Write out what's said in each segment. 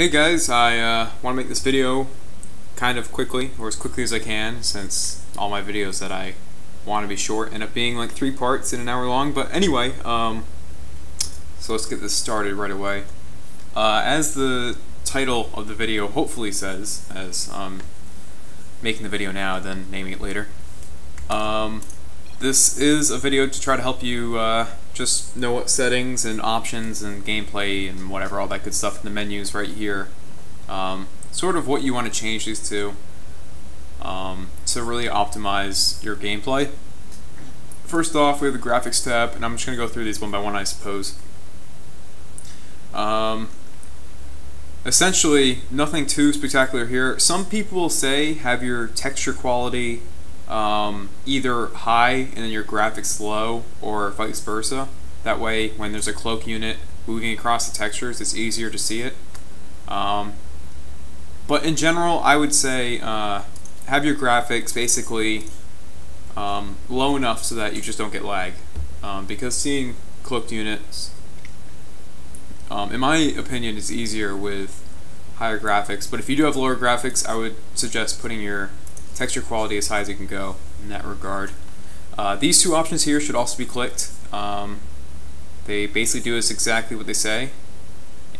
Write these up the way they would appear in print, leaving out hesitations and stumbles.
Hey guys, I want to make this video kind of quickly, or as quickly as I can, since all my videos that I want to be short end up being like 3 parts in an hour long. But anyway, so let's get this started right away. As the title of the video hopefully says, as making the video now, then naming it later. This is a video to try to help you just know what settings and options and gameplay and whatever, all that good stuff in the menus right here. Sort of what you want to change these to really optimize your gameplay. First off, we have the graphics tab, and I'm just going to go through these one by one, I suppose. Essentially, nothing too spectacular here. Some people say have your texture quality either high and then your graphics low, or vice versa. That way, when there's a cloak unit moving across the textures, it's easier to see it. But in general, I would say have your graphics basically low enough so that you just don't get lag. Because seeing cloaked units, in my opinion, is easier with higher graphics. But if you do have lower graphics, I would suggest putting your texture quality as high as you can go in that regard. These two options here should also be clicked. They basically do is exactly what they say,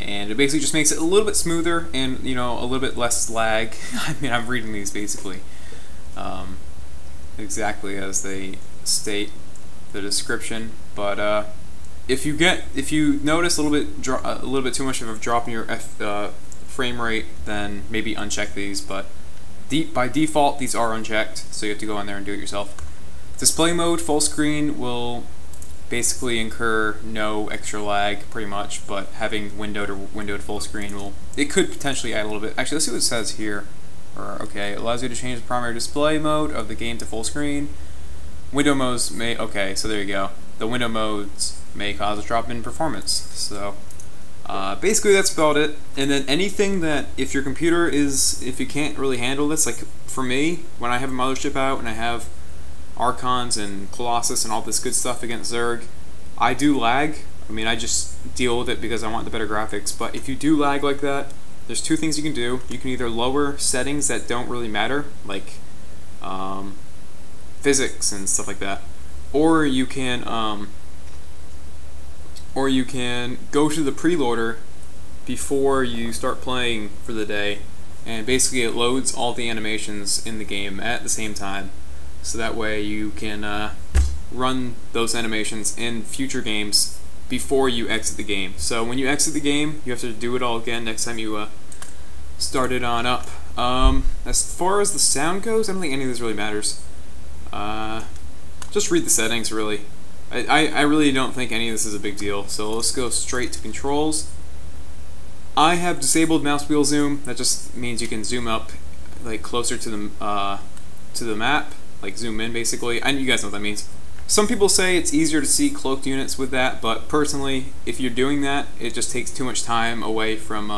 and it basically just makes it a little bit smoother and, you know, a little bit less lag. I mean, I'm reading these basically exactly as they state the description. But if you notice a little bit too much of a drop in your frame rate, then maybe uncheck these. But by default, these are unchecked, so you have to go in there and do it yourself. Display mode, full screen, will basically incur no extra lag, pretty much, but having windowed full screen it could potentially add a little bit. Actually, let's see what it says here. Okay, it allows you to change the primary display mode of the game to full screen. Window modes may, okay, so there you go. The window modes may cause a drop in performance. So basically that's about it. And then anything that, if your computer if you can't really handle this, like for me, when I have a mothership out and I have Archons and Colossus and all this good stuff against Zerg, I do lag. I mean, I just deal with it because I want the better graphics. But if you do lag like that, there's two things you can do. You can either lower settings that don't really matter, like physics and stuff like that, or you can go to the preloader before you start playing for the day, and basically it loads all the animations in the game at the same time, so that way you can run those animations in future games before you exit the game. So when you exit the game, you have to do it all again next time you start it on up. As far as the sound goes, I don't think any of this really matters. Just read the settings, really. I really don't think any of this is a big deal, so let's go straight to controls. I have disabled mouse wheel zoom. That just means you can zoom up like closer to the map, like zoom in basically. You guys know what that means. Some people say it's easier to see cloaked units with that, but personally, if you're doing that, it just takes too much time away from,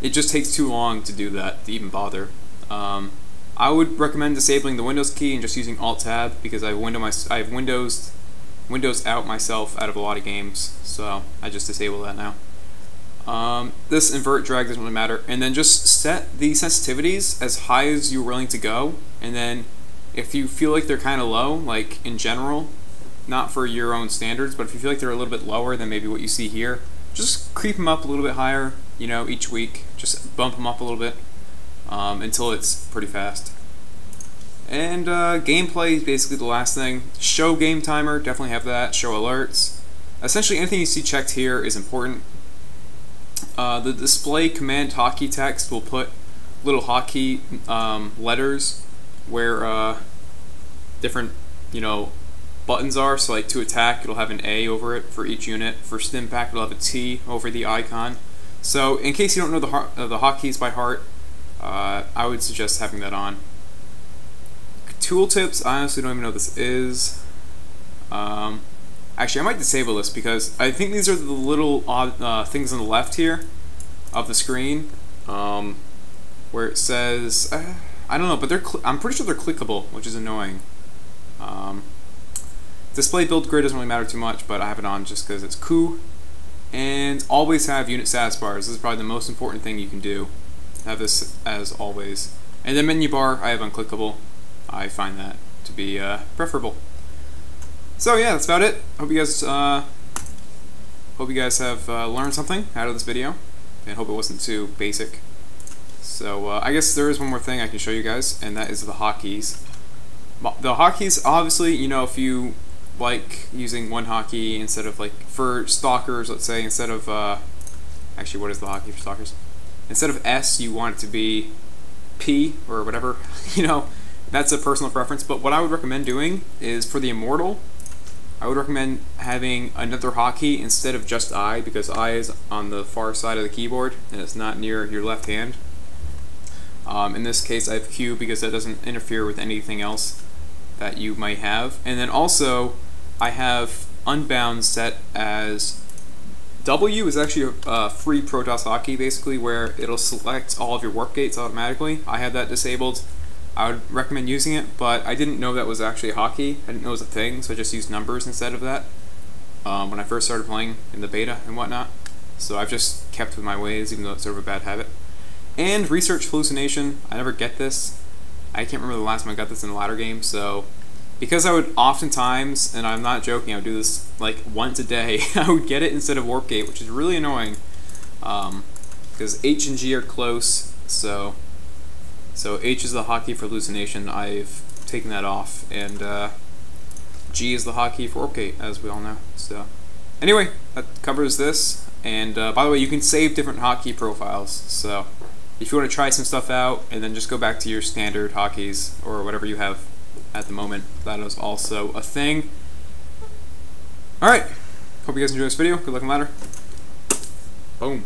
it just takes too long to do that, to even bother. I would recommend disabling the Windows key and just using Alt-Tab, because I have Windows out myself out of a lot of games, so I just disable that now. This invert drag doesn't really matter, and then just set the sensitivities as high as you're willing to go, and then if you feel like they're kind of low, like in general, not for your own standards, but if you feel like they're a little bit lower than maybe what you see here, just creep them up a little bit higher, you know, each week. Just bump them up a little bit until it's pretty fast. And gameplay is basically the last thing. Show game timer, definitely have that. Show alerts. Essentially anything you see checked here is important. The display command hotkey text will put little hotkey letters where different, you know, buttons are. So like to attack, it'll have an A over it for each unit. For Stimpack, it'll have a T over the icon. So in case you don't know the hotkeys by heart, I would suggest having that on. Tooltips, I honestly don't even know what this is. Actually, I might disable this because I think these are the little odd things on the left here of the screen, where it says, I don't know, but I'm pretty sure they're clickable, which is annoying. Display build grid doesn't really matter too much, but I have it on just because it's cool. And always have unit status bars. This is probably the most important thing you can do. Have this as always. And the menu bar, I have unclickable. I find that to be preferable. So yeah, that's about it. Hope you guys have learned something out of this video, and hope it wasn't too basic. So I guess there is one more thing I can show you guys, and that is the hotkeys. The hotkeys, obviously, you know, if you like using one hotkey instead of, like, for stalkers, let's say, instead of actually, what is the hotkey for stalkers? Instead of S, you want it to be P or whatever. You know, that's a personal preference. But what I would recommend doing is, for the Immortal, I would recommend having another hotkey instead of just I, because I is on the far side of the keyboard and it's not near your left hand. In this case, I have Q because that doesn't interfere with anything else that you might have. And then also, I have Unbound set as W is actually a free Protoss hotkey, basically, where it'll select all of your warp gates automatically. I have that disabled. I would recommend using it, but I didn't know that was actually a hotkey. I didn't know it was a thing, so I just used numbers instead of that when I first started playing in the beta and whatnot. So I've just kept with my ways, even though it's sort of a bad habit. And research hallucination. I never get this. I can't remember the last time I got this in a ladder game, so because I would oftentimes, and I'm not joking, I would do this like once a day, I would get it instead of warp gate, which is really annoying because H and G are close, so H is the hotkey for hallucination. I've taken that off, and G is the hotkey for warp gate, as we all know. So anyway, that covers this. And by the way, you can save different hotkey profiles, so if you want to try some stuff out and then just go back to your standard hotkeys or whatever you have at the moment, that is also a thing. Alright, hope you guys enjoyed this video. Good luck in ladder. Boom.